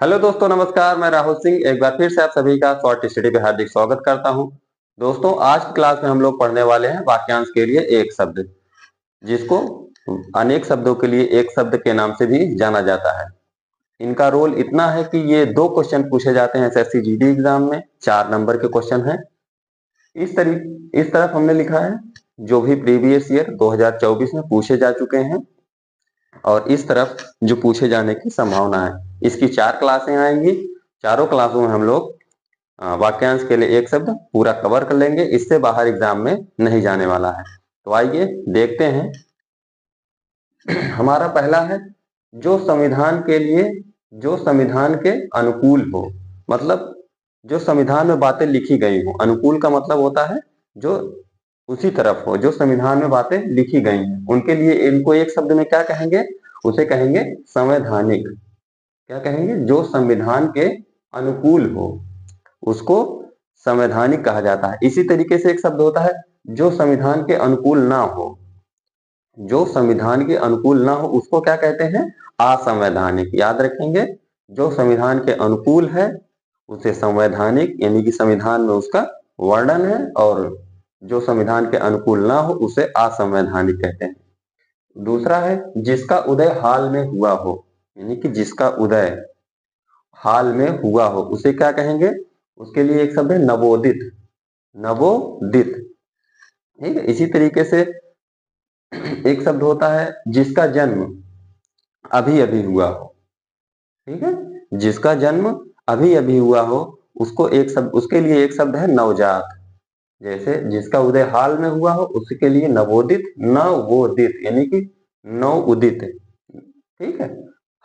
Hello दोस्तों, नमस्कार। मैं राहुल सिंह एक बार फिर से आप सभी का शॉर्ट स्टडी पे हार्दिक स्वागत करता हूं। दोस्तों, आज की क्लास में हम लोग पढ़ने वाले हैं वाक्यांश के लिए एक शब्द, जिसको अनेक शब्दों के लिए एक शब्द के नाम से भी जाना जाता है। इनका रोल इतना है कि ये 2 क्वेश्चन पूछे जाते हैं एसएससी जीडी एग्जाम में। 4 नंबर के क्वेश्चन हैं। इस तरफ हमने लिखा है जो भी प्रीवियस ईयर 2024 में पूछे जा चुके हैं, और इस तरफ जो पूछे जाने की संभावना है। इसकी 4 क्लासें आएंगी। चारों क्लासों में हम लोग वाक्यांश के लिए एक शब्द पूरा कवर कर लेंगे। इससे बाहर एग्जाम में नहीं जाने वाला है। तो आइए देखते हैं। हमारा पहला है जो संविधान के अनुकूल हो। मतलब जो संविधान में बातें लिखी गई हो। अनुकूल का मतलब होता है जो उसी तरफ हो, जो संविधान में बातें लिखी गई हैं उनके लिए इनको एक शब्द में क्या कहेंगे? उसे कहेंगे संवैधानिक। क्या कहेंगे? जो संविधान के अनुकूल हो उसको संवैधानिक कहा जाता है। इसी तरीके से एक शब्द होता है जो संविधान के अनुकूल ना हो। जो संविधान के अनुकूल ना हो उसको क्या कहते हैं? असंवैधानिक। याद रखेंगे, जो संविधान के अनुकूल है उसे संवैधानिक, यानी कि संविधान में उसका वर्णन है, और जो संविधान के अनुकूल ना हो उसे असंवैधानिक कहते हैं। दूसरा है जिसका उदय हाल में हुआ हो, यानी कि जिसका उदय हाल में हुआ हो उसे क्या कहेंगे? उसके लिए एक शब्द है नवोदित। नवोदित, ठीक है। इसी तरीके से एक शब्द होता है जिसका जन्म अभी अभी हुआ हो। ठीक है, जिसका जन्म अभी अभी हुआ हो उसको एक शब्द, उसके लिए एक शब्द है नवजात। जैसे जिसका उदय हाल में हुआ हो उसके लिए नवोदित, नवोदित यानी कि नव उदित। ठीक है,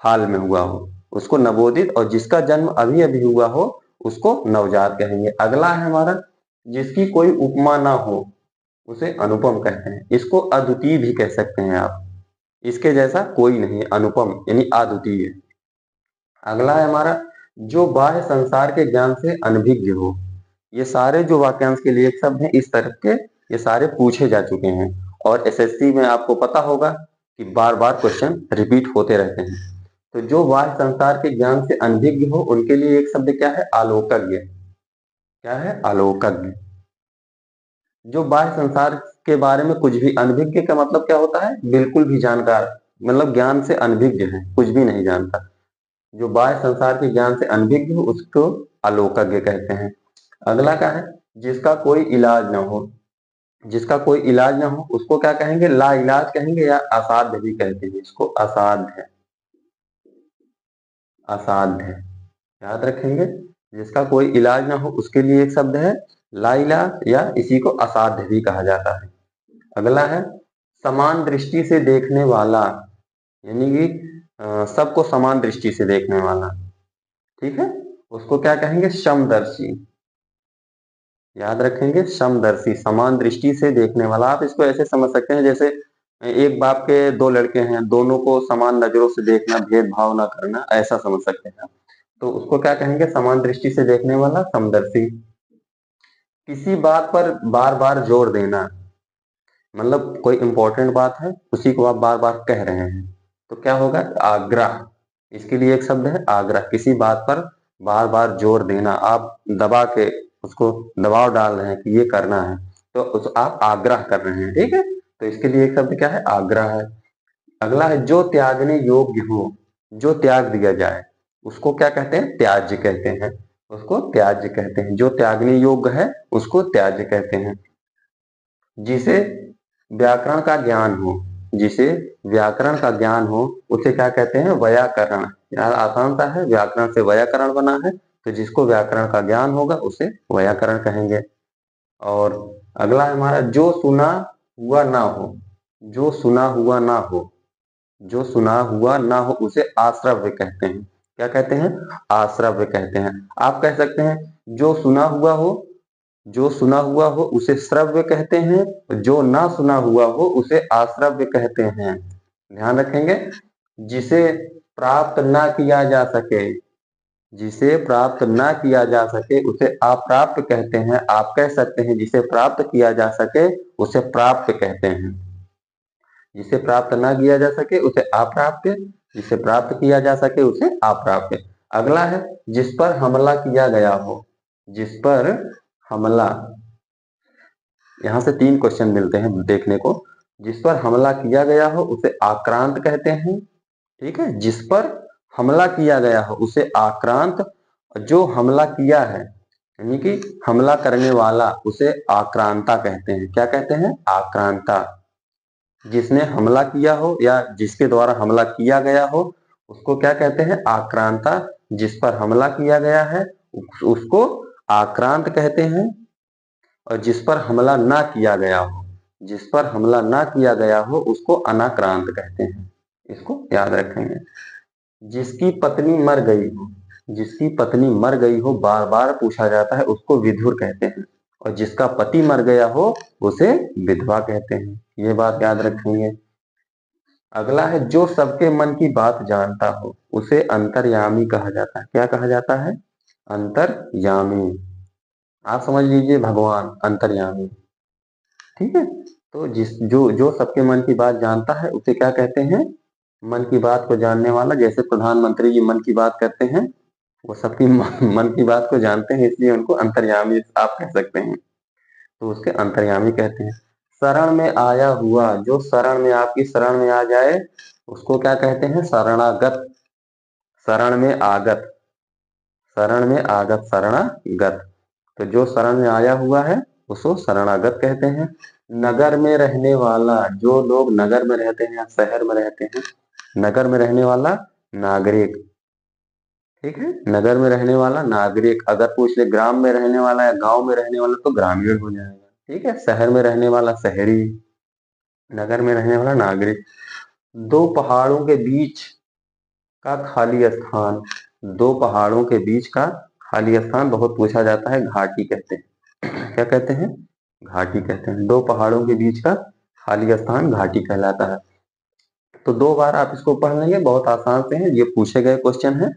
हाल में हुआ हो उसको नवोदित, और जिसका जन्म अभी अभी हुआ हो उसको नवजात कहेंगे। अगला है हमारा जिसकी कोई उपमा ना हो उसे अनुपम कहते हैं। इसको अद्वितीय भी कह सकते हैं आप। इसके जैसा कोई नहीं, अनुपम यानी अद्वितीय। अगला है हमारा जो बाह्य संसार के ज्ञान से अनभिज्ञ हो। ये सारे जो वाक्यांश के लिए एक शब्द हैं इस तरह के, ये सारे पूछे जा चुके हैं, और एसएससी में आपको पता होगा कि बार बार क्वेश्चन रिपीट होते रहते हैं। तो जो बाह्य संसार के ज्ञान से अनभिज्ञ हो उनके लिए एक शब्द क्या है? आलोकज्ञ। क्या है? आलोकज्ञ। जो बाह्य संसार के बारे में कुछ भी, अनभिज्ञ का मतलब क्या होता है? बिल्कुल भी जानकार, मतलब ज्ञान से अनभिज्ञ है, कुछ भी नहीं जानता। जो बाह्य संसार के ज्ञान से अनभिज्ञ हो उसको आलोकज्ञ कहते हैं। अगला क्या है? जिसका कोई इलाज न हो। जिसका कोई इलाज न हो उसको क्या कहेंगे? ला इलाज कहेंगे, या असाध्य भी कहते हैं इसको। असाध्य, असाध्य। याद रखेंगे, जिसका कोई इलाज ना हो उसके लिए एक शब्द है लाइलाज, या इसी को असाध्य भी कहा जाता है। अगला है समान दृष्टि से देखने वाला, यानी कि सबको समान दृष्टि से देखने वाला। ठीक है, उसको क्या कहेंगे? समदर्शी। याद रखेंगे, समदर्शी, समान दृष्टि से देखने वाला। आप इसको ऐसे समझ सकते हैं जैसे एक बाप के 2 लड़के हैं, दोनों को समान नजरों से देखना, भेदभाव ना करना, ऐसा समझ सकते हैं आप। तो उसको क्या कहेंगे? समान दृष्टि से देखने वाला, समदर्शी। किसी बात पर बार बार जोर देना, मतलब कोई इंपॉर्टेंट बात है उसी को आप बार बार कह रहे हैं तो क्या होगा? आग्रह। इसके लिए एक शब्द है आग्रह। किसी बात पर बार बार जोर देना, आप दबा के उसको दबाव डाल रहे हैं कि ये करना है, तो आप आग्रह कर रहे हैं। ठीक है, तो इसके लिए एक शब्द क्या है? आग्रह है। अगला है जो त्यागने योग्य हो। जो त्याग दिया जाए उसको क्या कहते हैं? त्याज्य कहते हैं। उसको त्याज्य कहते हैं। जो त्यागने योग्य है उसको त्याज्य कहते हैं। जिसे व्याकरण का ज्ञान हो, जिसे व्याकरण का ज्ञान हो उसे क्या कहते हैं? व्याकरण। यार आसान सा है, व्याकरण से व्याकरण बना है, तो जिसको व्याकरण का ज्ञान होगा उसे व्याकरण कहेंगे। और अगला है हमारा जो सुना हुआ ना हो। जो सुना हुआ ना हो, जो सुना हुआ ना हो उसे आश्रव्य कहते हैं। क्या कहते हैं? आश्रव्य कहते हैं। आप कह सकते हैं जो सुना हुआ हो, जो सुना हुआ हो उसे श्रव्य कहते हैं, जो ना सुना हुआ हो उसे अश्रव्य कहते हैं। ध्यान रखेंगे, जिसे प्राप्त ना किया जा सके, जिसे प्राप्त ना किया जा सके उसे अप्राप्त कहते हैं। आप कह सकते हैं जिसे प्राप्त किया जा सके उसे प्राप्त कहते हैं। जिसे प्राप्त ना किया जा सके उसे अप्राप्य, जिसे प्राप्त किया जा सके उसे अप्राप्य। अगला है जिस पर हमला किया गया हो, जिस पर हमला, यहां से 3 क्वेश्चन मिलते हैं देखने को। जिस पर हमला किया गया हो उसे आक्रांत कहते हैं, ठीक है, जिस पर हमला किया गया हो उसे आक्रांत, जो हमला किया है यानी कि हमला करने वाला उसे आक्रांता कहते हैं। क्या कहते हैं? आक्रांता। जिसने हमला किया हो या जिसके द्वारा हमला किया गया हो उसको क्या कहते हैं? आक्रांता। जिस पर हमला किया गया है उसको आक्रांत कहते हैं, और जिस पर हमला ना किया गया हो, जिस पर हमला ना किया गया हो उसको अनाक्रांत कहते हैं। इसको याद रखेंगे। जिसकी पत्नी मर गई हो, जिसकी पत्नी मर गई हो बार बार पूछा जाता है उसको विधुर कहते हैं, और जिसका पति मर गया हो उसे विधवा कहते हैं। ये बात याद रखेंगे। अगला है जो सबके मन की बात जानता हो उसे अंतर्यामी कहा जाता है। क्या कहा जाता है? अंतर्यामी। आप समझ लीजिए भगवान, अंतर्यामी, ठीक है। तो जिस जो जो सबके मन की बात जानता है उसे क्या कहते हैं? मन की बात को जानने वाला। जैसे प्रधानमंत्री जी मन की बात करते हैं, वो सबकी मन की बात को जानते हैं, इसलिए उनको अंतर्यामी आप कह सकते हैं, तो उसके अंतर्यामी कहते हैं। शरण में आया हुआ, जो शरण में, आपकी शरण में आ जाए उसको क्या कहते हैं? शरणागत। शरण में आगत, शरण में आगत, शरणागत। तो जो शरण में आया हुआ है उसको शरणागत कहते हैं। नगर में रहने वाला, जो लोग नगर में रहते हैं या शहर में रहते हैं, नगर में रहने वाला नागरिक, ठीक है, नगर में रहने वाला नागरिक। अगर पूछ ले ग्राम में रहने वाला या गांव में रहने वाला तो ग्रामीण हो जाएगा, ठीक है। शहर में रहने वाला शहरी, नगर में रहने वाला नागरिक। दो पहाड़ों के बीच का खाली स्थान, दो पहाड़ों के बीच का खाली स्थान बहुत पूछा जाता है, घाटी कहते हैं। क्या कहते हैं? घाटी कहते हैं। दो पहाड़ों के बीच का खाली स्थान घाटी कहलाता है। तो 2 बार आप इसको पढ़ लेंगे, बहुत आसान से है, ये पूछे गए क्वेश्चन है।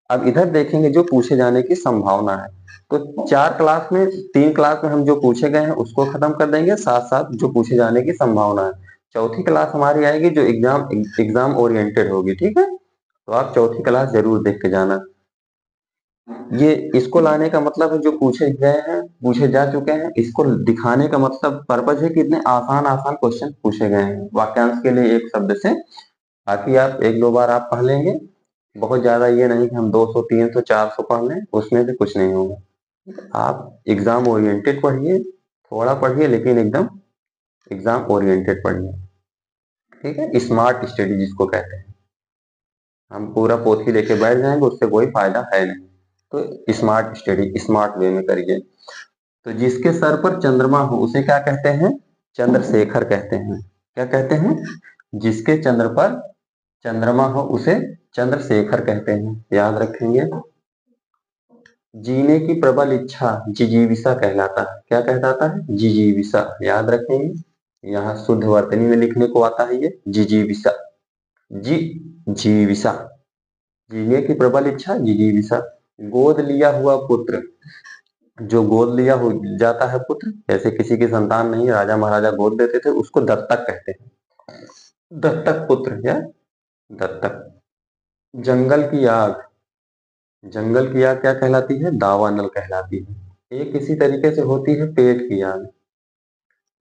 अब इधर देखेंगे जो पूछे जाने की संभावना है। तो 4 क्लास में, 3 क्लास में हम जो पूछे गए हैं उसको खत्म कर देंगे, साथ साथ जो पूछे जाने की संभावना है। चौथी क्लास हमारी आएगी जो एग्जाम ओरिएंटेड होगी, ठीक है। तो आप चौथी क्लास जरूर देख के जाना। ये इसको लाने का मतलब है जो पूछे गए हैं, पूछे जा चुके हैं, इसको दिखाने का मतलब पर्पज है कि इतने आसान आसान क्वेश्चन पूछे गए हैं वाक्यांश के लिए एक शब्द से। बाकी आप 1-2 बार आप पढ़ लेंगे, बहुत ज्यादा ये नहीं कि हम 200 300 400 पढ़ लें, उसमें भी कुछ नहीं होगा। आप एग्जाम ओरिएंटेड पढ़िए, थोड़ा पढ़िए लेकिन एकदम एग्जाम ओरिएंटेड पढ़िए, ठीक है। स्मार्ट स्टडी जिसको कहते हैं, हम पूरा पोथी लेके बैठ जाएंगे उससे कोई फायदा है नहीं। तो स्मार्ट स्टडी स्मार्ट वे में करिए। तो जिसके सर पर चंद्रमा हो उसे क्या कहते हैं? चंद्रशेखर कहते हैं। क्या कहते हैं? जिसके चंद्र पर चंद्रमा हो उसे चंद्रशेखर कहते हैं, याद रखेंगे। जीने की प्रबल इच्छा जिजीविषा कहलाता है। क्या कहलाता है? जिजीविषा, याद रखेंगे। यहाँ शुद्ध वर्तनी में लिखने को आता है ये जिजीविषा, जी जीविषा, जीने की प्रबल इच्छा जिजीविषा। गोद लिया हुआ पुत्र, जो गोद लिया हो जाता है पुत्र, जैसे किसी की संतान नहीं, राजा महाराजा गोद देते थे, उसको दत्तक कहते हैं। दत्तक पुत्र या दत्तक। जंगल की आग, जंगल की आग क्या कहलाती है? दावानल कहलाती है। एक इसी तरीके से होती है पेट की आग,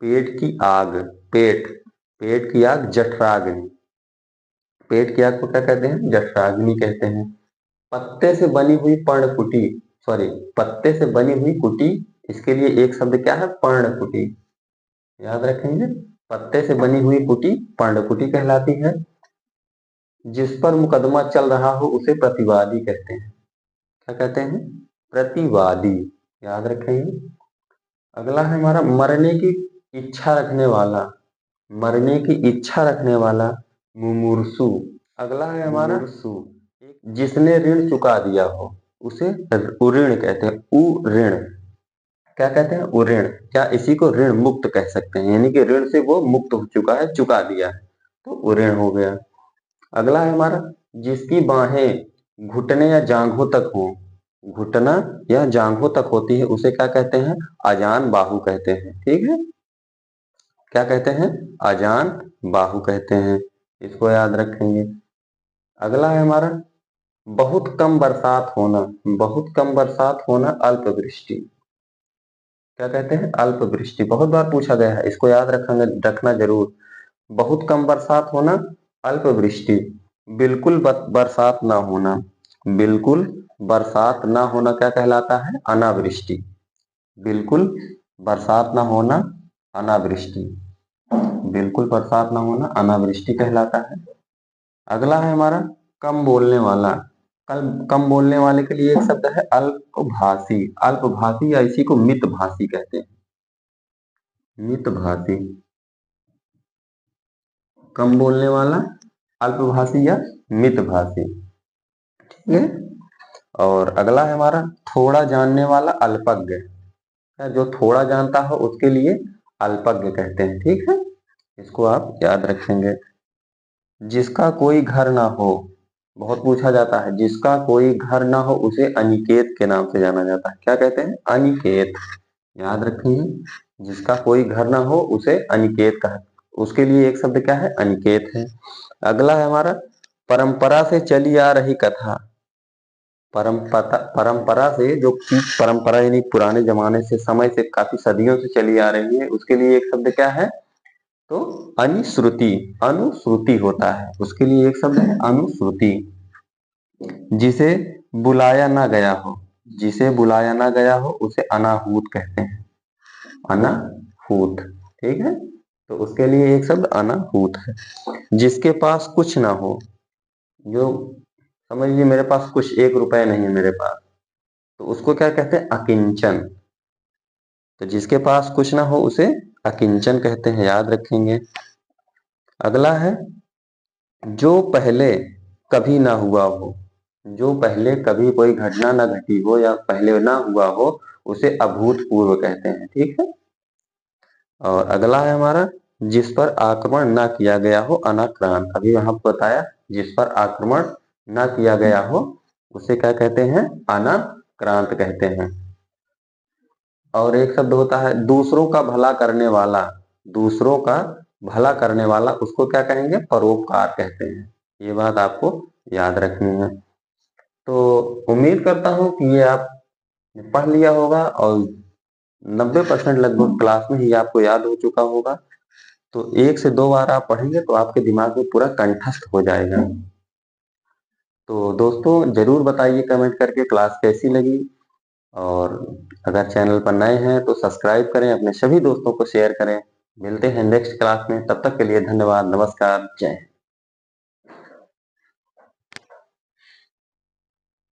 पेट की आग, पेट, पेट की आग जठराग्नि, पेट की आग को क्या कहते हैं? जठराग्नि कहते हैं। पत्ते से बनी हुई पर्णकुटी, सॉरी, पत्ते से बनी हुई कुटी, इसके लिए एक शब्द क्या है? पर्णकुटी, याद रखेंगे। पत्ते से बनी हुई कुटी पर्णकुटी कहलाती है। जिस पर मुकदमा चल रहा हो उसे प्रतिवादी कहते हैं। क्या कहते हैं? प्रतिवादी, याद रखेंगे। अगला है हमारा मरने की इच्छा रखने वाला, मरने की इच्छा रखने वाला मुमूर्षु। अगला है हमारा मुमूर्षु, जिसने ऋण चुका दिया हो उसे उऋण कहते हैं। उऋण, क्या कहते हैं? उऋण। क्या इसी को ऋण मुक्त कह सकते हैं, यानी कि ऋण से वो मुक्त हो चुका है, चुका दिया है, तो उऋण हो गया। अगला है हमारा जिसकी बाहें घुटने या जांघों तक हो, घुटना या जांघों तक होती है उसे क्या कहते हैं? अजान बाहु कहते हैं, ठीक है। क्या कहते हैं? अजान बाहु कहते हैं, इसको याद रखेंगे। अगला है हमारा बहुत कम बरसात होना, बहुत कम बरसात होना अल्पवृष्टि। क्या कहते हैं? अल्पवृष्टि। बहुत बार पूछा गया है, इसको याद रखना जरूर। बहुत कम बरसात होना अल्पवृष्टि। बिल्कुल बरसात ना होना, बिल्कुल बरसात ना होना क्या कहलाता है? अनावृष्टि। बिल्कुल बरसात ना होना अनावृष्टि। बिल्कुल बरसात ना होना अनावृष्टि कहलाता है। अगला है हमारा कम बोलने वाला। कल कम बोलने वाले के लिए एक शब्द है अल्पभाषी। अल्पभाषी या इसी को मितभाषी कहते हैं। मितभाषी, कम बोलने वाला, अल्पभाषी या मितभाषी। ठीक है। और अगला है हमारा थोड़ा जानने वाला अल्पज्ञ। जो थोड़ा जानता हो उसके लिए अल्पज्ञ कहते हैं। ठीक है, इसको आप याद रखेंगे। जिसका कोई घर ना हो, बहुत पूछा जाता है, जिसका कोई घर ना हो उसे अनिकेत के नाम से जाना जाता है। क्या कहते हैं? अनिकेत। याद रखेंगे, जिसका कोई घर ना हो उसे अनिकेत कहा, उसके लिए एक शब्द क्या है? अनिकेत है। अगला है हमारा परंपरा से चली आ रही कथा। परंपरा से, जो कि परंपरा यानी पुराने जमाने से, समय से, काफी सदियों से चली आ रही है, उसके लिए एक शब्द क्या है? तो अनुश्रुति। अनुश्रुति होता है, उसके लिए एक शब्द है अनुश्रुति। जिसे बुलाया ना गया हो, जिसे बुलाया ना गया हो उसे अनाहूत कहते हैं। अनाहूत। ठीक है, तो उसके लिए एक शब्द अनाहूत है। जिसके पास कुछ ना हो, जो समझ लीजिए मेरे पास कुछ 1 रुपए नहीं है मेरे पास, तो उसको क्या कहते हैं? अकिंचन। तो जिसके पास कुछ ना हो उसे अकिंचन कहते हैं, याद रखेंगे। अगला है जो पहले कभी ना हुआ हो। जो पहले कभी कोई घटना ना घटी हो या पहले ना हुआ हो उसे अभूतपूर्व कहते हैं। ठीक है। और अगला है हमारा जिस पर आक्रमण ना किया गया हो अनाक्रांत। अभी वहां बताया, जिस पर आक्रमण ना किया गया हो उसे क्या कहते हैं? अनाक्रांत कहते हैं। और एक शब्द होता है दूसरों का भला करने वाला। दूसरों का भला करने वाला, उसको क्या कहेंगे? परोपकार कहते हैं। ये बात आपको याद रखनी है। तो उम्मीद करता हूं कि ये आप पढ़ लिया होगा और 90% लगभग क्लास में ही आपको याद हो चुका होगा। तो 1 से 2 बार आप पढ़ेंगे तो आपके दिमाग में पूरा कंठस्थ हो जाएगा। तो दोस्तों जरूर बताइए कमेंट करके क्लास कैसी लगी, और अगर चैनल पर नए हैं तो सब्सक्राइब करें, अपने सभी दोस्तों को शेयर करें। मिलते हैं नेक्स्ट क्लास में, तब तक के लिए धन्यवाद, नमस्कार, जय हिंद।